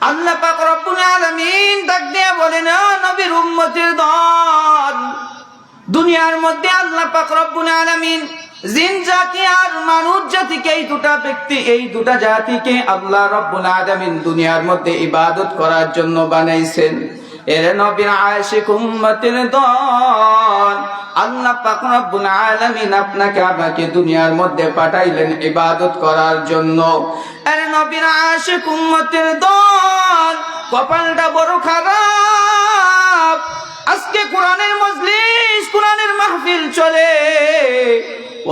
আল্লাহ পাক রব্বুল আলামিন ডাক দিয়ে বলেন, ও নবীর উম্মতের দল, দুনিয়ার মধ্যে আল্লাহ পাক রব্বুল আলামিন জিন জাতি আর মানুষ জাতিকে, এই দুটা জাতিকে আল্লাহ রব্বুল আলামিন দুনিয়ার মধ্যে ইবাদত করার জন্য বানাইছেন। এর নবীর আশিক উম্মতের দল, আল্লাহ পাক রব্বুল আলামিন আপনাকে আমাকে দুনিয়ার মধ্যে পাঠাইলেন ইবাদত করার জন্য। এর নবীর আশিক উম্মতের দল, কপালটা বড় খারাপ। আজকে কোরআনের মজলিস, কোরআনের মাহফিল চলে,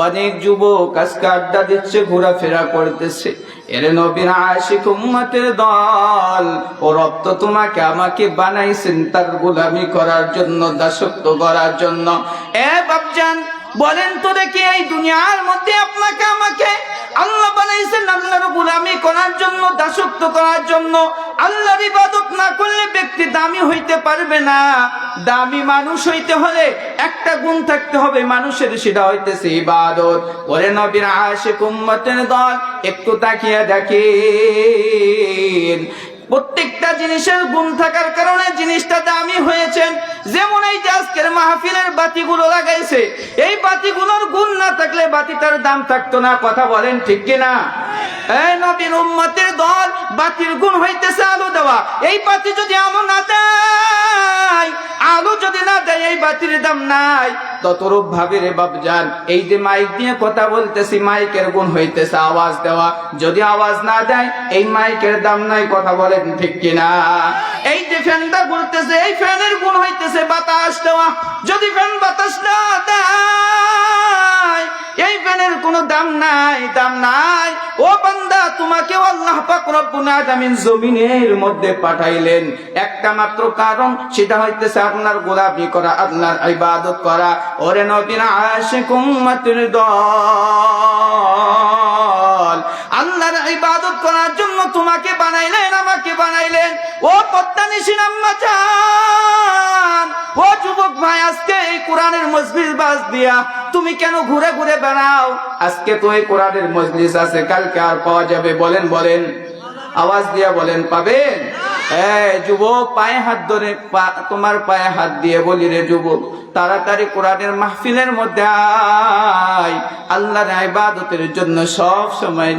অনেক যুবক আজকে আড্ডা দিচ্ছে, ঘোরাফেরা করতেছে। এর নবীর আশিক উম্মতের দল, ও রব তো তোমাকে আমাকে বানাইছেন তার গোলামি করার জন্য, দাসত্ব করার জন্য। এ বাপজান, বলেন তো দেখি, এই দুনিয়ার মধ্যে আপনাকে আমাকে আল্লাহ বানাইছেন আল্লাহর গোলামি করার জন্য, দাসত্ব করার জন্য। আল্লাহর ইবাদত না করলে ব্যক্তি দামি হইতে পারবে না। দামি মানুষ হইতে হলে একটা গুণ থাকতে হবে মানুষের, সেটা হইতেছে ইবাদত। ওরে নবীর আশিক উম্মতের দল, একটু তাকিয়ে দেখেন, প্রত্যেকটা জিনিসের গুণ থাকার কারণে জিনিসটা দামি হয়েছেন। যেমন এই যে আজকের মাহফিলের বাতিগুলো লাগাইছে, এই বাতিগুলোর গুণ না থাকলে বাতিটার দাম থাকতো না। কথা বলেন ঠিক কিনা? এই নবীর উম্মতের দল, বাতির গুণ হইতেছে আলো দেওয়া। এই বাতি যদি আলো না দেয়, আলো যদি না দেয়, এই বাতির দাম নাই। ততরূপ ভাবে রে বাপজান, এই যে মাইক দিয়ে কথা বলতেছি, মাইকের গুণ হইতেছে আওয়াজ দেওয়া। যদি আওয়াজ না দেয়, এই মাইকের দাম নাই। কথা বলেন ঠিক কিনা? এই যে ফ্যানটা ঘুরতেছে, এই ফ্যানের গুণ হইতেছে বাতাস দেওয়া। যদি ফ্যান বাতাস না দেয়, এই ফ্যানের কোনো দাম নাই, দাম নাই। ও বান্দা, তোমাকে আল্লাহ পাক রব্বুল আলামিন জমিনের মধ্যে পাঠাইলেন একটা মাত্র কারণ, সেটা হইতেছে আপনার গোলামি করা, আল্লাহর ইবাদত করা। ওরে নবীর আশিক উম্মতের দল, আল্লাহর ইবাদত করার জন্য তোমাকে বানাইলেন, আমাকে বানাইলেন। ও পদ্মানিসীন আম্মা জান, ও যুবক ভাই, আজকে এই কোরআনের মজলিস বাজ দিয়া তুমি কেন ঘুরে ঘুরে বেড়াও? আজকে তো এই কোরআনের মজলিস আছে, কালকে আর পাওয়া যাবে? বলেন বলেন, আওয়াজ দিয়া বলেন, পাবেন? যুবক, পায়ে হাত ধরে, তোমার পায়ে হাত দিয়ে বলি রে যুবক, তাড়াতাড়ি কোরআনের মাহফিলের মধ্যে আয়। আল্লাহর ইবাদতের জন্য সব সময়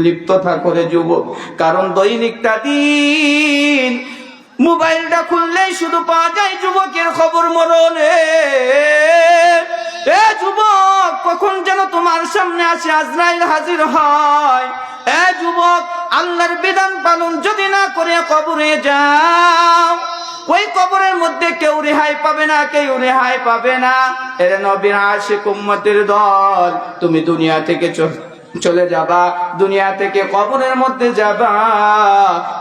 লিপ্ত থাকো রে যুবক। কারণ দৈনিকটা দিন মোবাইলটা খুললেই শুধু পাওয়া যায় যুবকের খবর মরণে। এ যুবক, কখন যেন তোমার সামনে আসে আজরাইল হাজির হয়। এ যুবক, আল্লাহর বিধান পালন যদি না করে কবরে যাও, ওই কবরের মধ্যে কেউ রেহাই পাবে না, কেউ রেহাই পাবে না। এর নবীর আশিক উম্মতের দল, তুমি দুনিয়া থেকে চলে যাবা, দুনিয়া থেকে কবরের মধ্যে যাবা।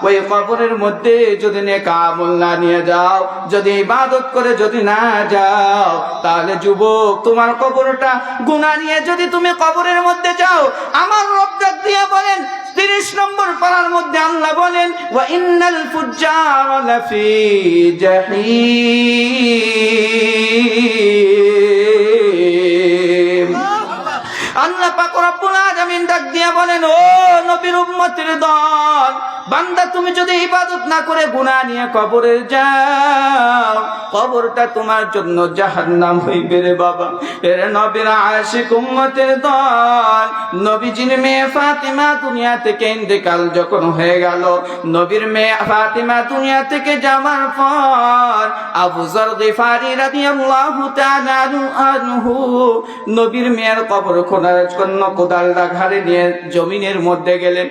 ওই কবরের মধ্যে যদি নেক আমল না নিয়ে যাও, যদি ইবাদত করে যদি না যাও, তাহলে যুবক, তোমার কবরটা গুনাহ নিয়ে যদি তুমি কবরের মধ্যে যাও, আমার রব ডাক দিয়ে বলেন 30 নম্বর পারার মধ্যে আল্লাহ বলেন, ওয়া ইন্নাল ফুজ্জারা লাফি জাহিম। আল্লাহ পাক রব্বুল আলামিন ডাক দিয়া বলেন, ও নবীর উম্মতের দল, বান্দা তুমি যদি ইবাদত না করে গুনাহ নিয়ে কবরে যাও, কবরটা তোমার জন্য জাহান্নাম হইবে রে বাবা। এর নবীর আশিক উম্মতের দল, নবীজির মেয়ে ফাতিমা দুনিয়া থেকে ইন্তেকাল যখন হয়ে গেল, নবীর মেয়ে ফাতিমা দুনিয়া থেকে যাওয়ার পর আবু যর গিফারি রাদিয়াল্লাহু তাআলা আনহু নবীর মেয়ের কবর খোঁড়ার জন্য কোদালটা ঘাড়ে নিয়ে জমিনের মধ্যে গেলেন।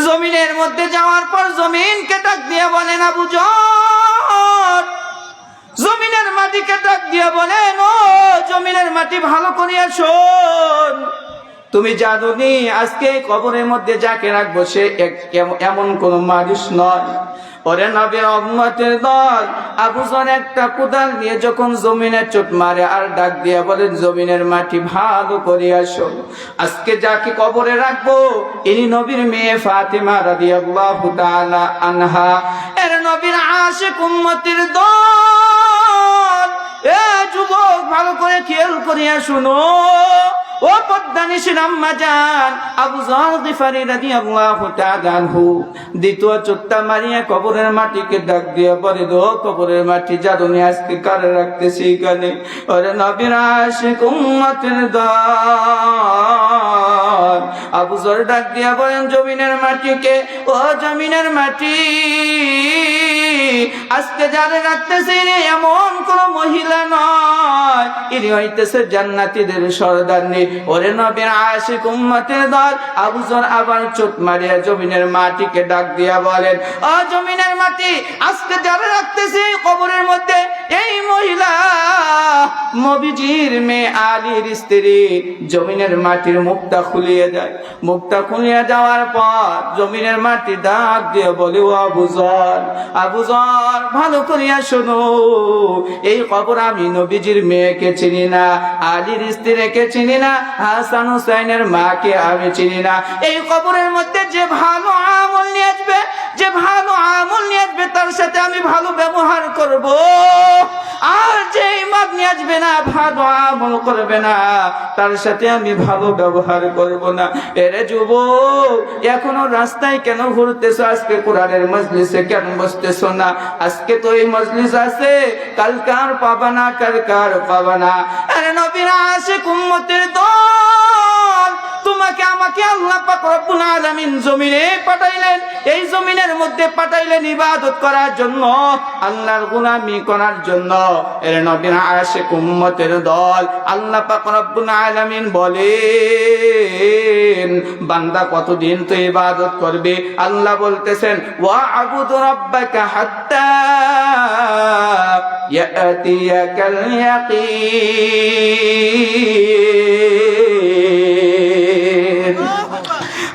জমিনের মধ্যে যাওয়ার পর জমিনকে ডাক দিয়ে বলেন, আবু যর, জমিনের মাটিকে ডাক দিয়ে বলেন, ও জমিনের মাটি, ভালো করিয়া শোন, তুমি জানো নি আজকে কবরের মধ্যে যাকে রাখবো সে এমন কোন মানুষ নয়। ওরে নবীর উম্মতের দল, আবু যর একটা কোদাল নিয়ে যখন জমিনে চোট মারে আর ডাক দিয়া বলেন, জমিনের মাটি ভালো করিয়া শোন, আজকে যাকে কবরে রাখবো ইনি নবীর মেয়ে ফাতিমা রাদিয়াল্লাহু তাআলা আনহা। এর নবীর আশিক উম্মতের দল, এ যুবক, ভালো করে খেয়াল করিয়া শুনো, ও পদ্মানিসীর আম্মা জান আবু যর গিফারী রাদিয়াল্লাহু তাআলা আনহু দ্বিতীয় চোট্টা মারিয়া কবরের মাটিকে ডাক দিয়ে বলে, দো কবরের মাটি জাদুনি আজকে কারে রাখতেছি এখানে? ওরে নবীর আশিক উম্মতের দল। আবু যর ডাক দিয়া বলেন, জমিনের মাটিকে, ও জমিনের মাটি, আজকে যারে রাখতেছি এমন কোন মহিলা নয়, ইনি হইতেছে জান্নাতীদের সরদারনি। ওরে নবীর আশিক উম্মতের দল। আবু যর আবার চোট মারিয়া জমিনের মাটিকে ডাক দিয়া বলেন, ও জমিনের মাটি, আজকে যারে রাখতেছি কবরের মধ্যে এই মহিলা নবীজির মেয়ে আলীর স্ত্রী। জমিনের মাটির মুখটা খুলিয়ে যায়। মুখটা খুলিয়ে যাওয়ার পর জমিনের মাটি ডাক দিয়ে বলে, ও আবু যর, আবু যর, ভালো করিয়া শোনো, এই কবর আমি নবীজির মেয়েকে চিনি না, আলীর স্ত্রীকে চিনি না, হাসান হুসাইনের মাকে আমি চিনি না। এই কবরের মধ্যে যে ভালো আমল নিয়ে আসবে, যে ভালো আমল নিয়ে আসবে, তার সাথে আমি ভালো ব্যবহার করব। আর যে ইমাম নিয়ে আসবে না, ভালো আমল করবে না, তার সাথে আমি ভালো ব্যবহার করব না। এরে যুবক, এখনো রাস্তায় কেন ঘুরতেছো? আজকে কোরআনের মজলিসে কেন বসতেছো না? আজকে তো এই মজলিস আছে, কালকার পাবা না, কালকার পাবা না। আরে নবীর আশিক উম্মতের দল, তোমাকে আমাকে আল্লাহ পাক রব্বুল আলামিন জমিনে পাঠাইলেন। এই জমিনের মধ্যে পাঠাইলেন ইবাদত করার জন্য, আল্লাহর গোলামি করার জন্য। এর নবীর আশিক উম্মতের দল, আল্লাহ পাক রব্বুল আলামিন বলেন, বান্দা কতদিন তো ইবাদত করবে? আল্লাহ বলতেছেন, ওয়া আবুদু রাব্বাকা হাত্তা ইয়াতিয়াকাল ইয়াকিন।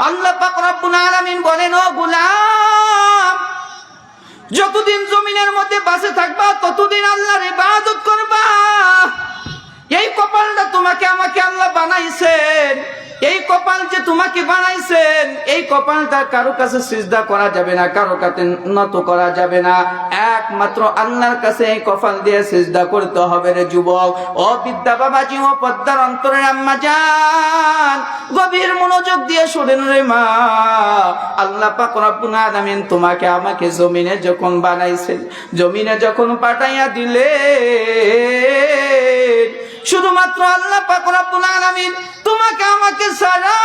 আল্লাহ পাক রব্বুল আলামিন বলেন, ও গোলাম, যতদিন জমিনের মধ্যে বাঁচে থাকবা ততদিন আল্লাহর ইবাদত করবা। এই কপালটা তোমাকে আমাকে আল্লাহ বানাইছেন, এই কপাল যে তোমাকে বানাইছেন, এই কপালটা কারো কাছে সিজদা করা যাবে না, কারো কাছে নত করা যাবে না, একমাত্র আল্লাহর কাছে এই কপাল দিয়ে সিজদা করতে হবে। রে যুবক, ও বিদ্যা বাবাজি, ও পদ্মার অন্তরের আম্মা জান, গভীর মনোযোগ দিয়ে শোনেন রে মা। আল্লাহ পাক রব্বুল আলামিন তোমাকে আমাকে জমিনে যখন বানাইছেন, জমিনে যখন পাঠাইয়া দিলেন, শুধুমাত্র আল্লাহ পাক রব্বুল আলামিন তোমাকে আমাকে সারা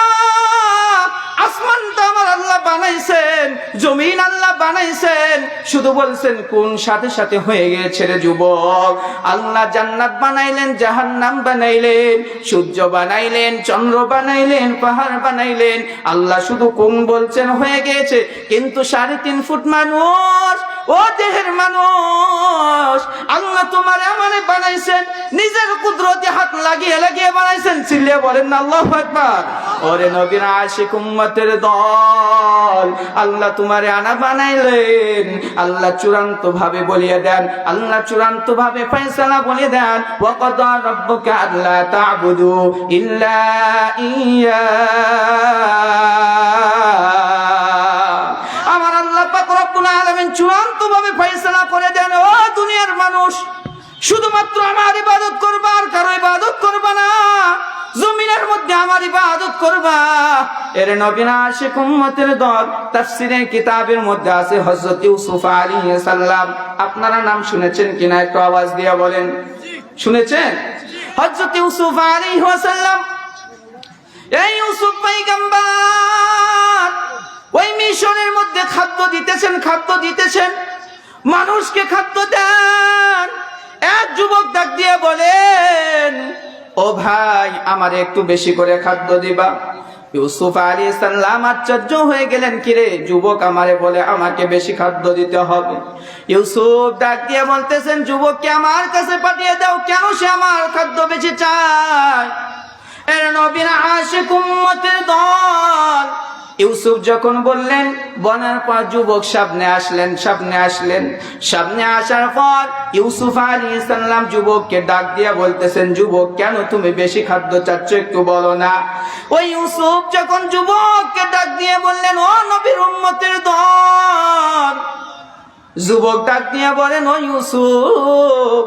আসমানটা আমার আল্লাহ বানাইছেন, জমিন আল্লাহ বানাইছেন, শুধু বলছেন কোন, সাথে সাথে হয়ে গেছে। রে যুবক, আল্লাহ জান্নাত বানাইলেন, জাহান্নাম বানাইলেন, সূর্য বানাইলেন, চন্দ্র বানাইলেন, পাহাড় বানাইলেন। আল্লাহ শুধু কোন বলছেন, হয়ে গেছে। কিন্তু 3.5 ফুট মানুষ, ও দেহের মানুষ, আল্লাহ তোমার আমারে বানাইছেন, নিজের কুদরতে হাত লাগিয়ে লাগিয়ে বানাইছেন। চিল্লিয়ে বলেন না আল্লাহু আকবার। ওরে নবীর আশিক উম্মতের দল, আল্লাহ তোমারে আনা বানাইলেন। আল্লাহ চূড়ান্ত ভাবে বলিয়ে দেন, আল্লাহ চূড়ান্ত ভাবে ফয়সালা বলে দেন, ওয়া কাদা রাব্বুকা আল্লা তা'বুদু ইল্লা ইয়্যা। আমার আল্লাহ পাক রব্বুল আলামিন চূড়ান্ত ভাবে ফয়সালা করে দেন, ও দুনিয়ার মানুষ, শুধুমাত্র আমার ইবাদত করবা, আর কারো ইবাদত করবা না। জমিনের মধ্যে আমার ইবাদত করবা। এর নবীর আশিক উম্মতের দল, তাফসীরের কিতাবের মধ্যে আছে হযরত ইউসুফ আলাইহিস সালাম। আপনারা নাম শুনেছেন কিনা একটু আওয়াজ দিয়ে বলেন, শুনেছেন? হযরত ইউসুফ আলাইহিস সালাম, এই ইউসুফ পয়গম্বর ওই মিশনের মধ্যে খাদ্য দিতেছেন, খাদ্য দিতেছেন, মানুষকে খাদ্য দেন। এক যুবক ডাক দিয়ে বলেন, ও ভাই, আমারে একটু বেশি করে খাদ্য দিবা। ইউসুফ আলাইহিস সালাম আশ্চর্য হয়ে গেলেন, কিরে যুবক আমারে বলে আমাকে বেশি খাদ্য দিতে হবে। ইউসুফ ডাক দিয়ে বলতেছেন, যুবককে আমার কাছে পাঠিয়ে দাও, কেন সে আমার খাদ্য বেশি চায়? এর নবীর আশিক উম্মতের দল। ইউসুফ যখন বললেন, বলার পর যুবক সামনে আসলেন, সামনে আসার পর ইউসুফ আলাইহিস সালাম যুবককে ডাক দিয়ে বলতেছেন, যুবক কেন তুমি বেশি খাদ্য চাচ্ছ, একটু বলো না। ওই ইউসুফ যখন যুবককে ডাক দিয়ে বললেন, ও নবীর উম্মতের দল, যুবক ডাক দিয়ে বলেন, ও ইউসুফ,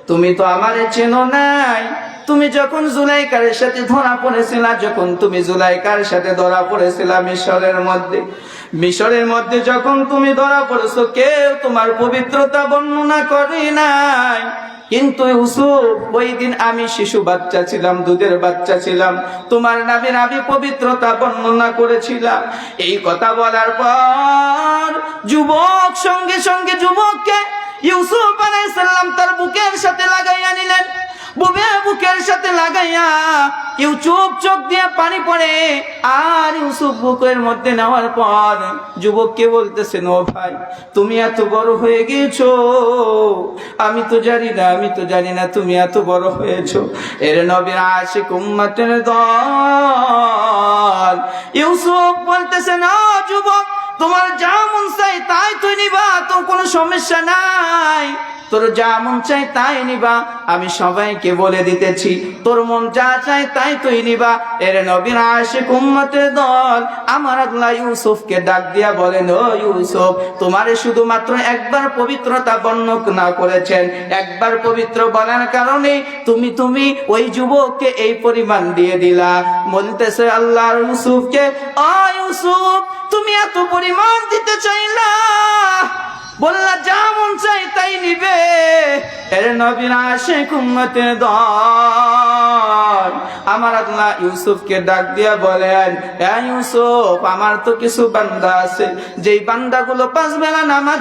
তুমি তো আমারে চেনো নাই, তুমি যখন জুলাইকার সাথে ধরা পড়েছিলা, যখন তুমি জুলাইকার সাথে ধরা পড়েছিলা মিশরের মধ্যে যখন তুমি ধরা পড়েছো, কেউ তোমার পবিত্রতা বর্ণনা করে নাই। কিন্তু ইউসুফ, ওই দিন আমি শিশু বাচ্চা ছিলাম, দুধের বাচ্চা ছিলাম, তোমার নামের আমি পবিত্রতা বর্ণনা করেছিলাম। এই কথা বলার পর যুবক সঙ্গে সঙ্গে যুবককে ইউসুফ আলাইহিস সালাম তার বুকের সাথে লাগাইয়া নিলেন। বুকের সাথে লাগাইয়া ইউসুফ চোখ দিয়ে পানি পড়ে, আর ইউসুফ বুকের মধ্যে নেওয়ার পর যুবককে বলতেছেন, ও ভাই, তুমি এত বড় হয়ে গেছো, আমি তো জানি না তুমি এত বড় হয়েছো। এর নবীর আশিক উম্মতের দল ইউসুফ বলতেছেন, ও যুবক, তোমার যা মন চাই তাই তুই নিবা, তোর কোনো সমস্যা নাই, তোর যা মন চাই তাই নিবা, আমি সবাইকে বলে দিতেছি, তোর মন যা চাই তাই তুই নিবা। এর নবীর আশিক উম্মতের দল আমার আল্লাহ ইউসুফকে ডাক দিয়া বলেন, ও ইউসুফ, তোমারে শুধুমাত্র একবার পবিত্রতা বর্ণনা করেছেন, একবার পবিত্র বলার কারণে তুমি ওই যুবককে এই পরিমাণ দিয়ে দিলা। বলতেছে আল্লাহ ইউসুফকে, ও ইউসুফ, তুমি এত পরিমাণ দিতে চাইলা, বললা যা মন চাই তাই নিবে। এর নবীর আশিক উম্মতের দল আমার আল্লাহ ইউসুফকে ডাক দিয়া বলেন, ইউসুফ, আমার তো কিছু বান্দা আছে, যেই বান্দাগুলো 5 বেলা নামাজ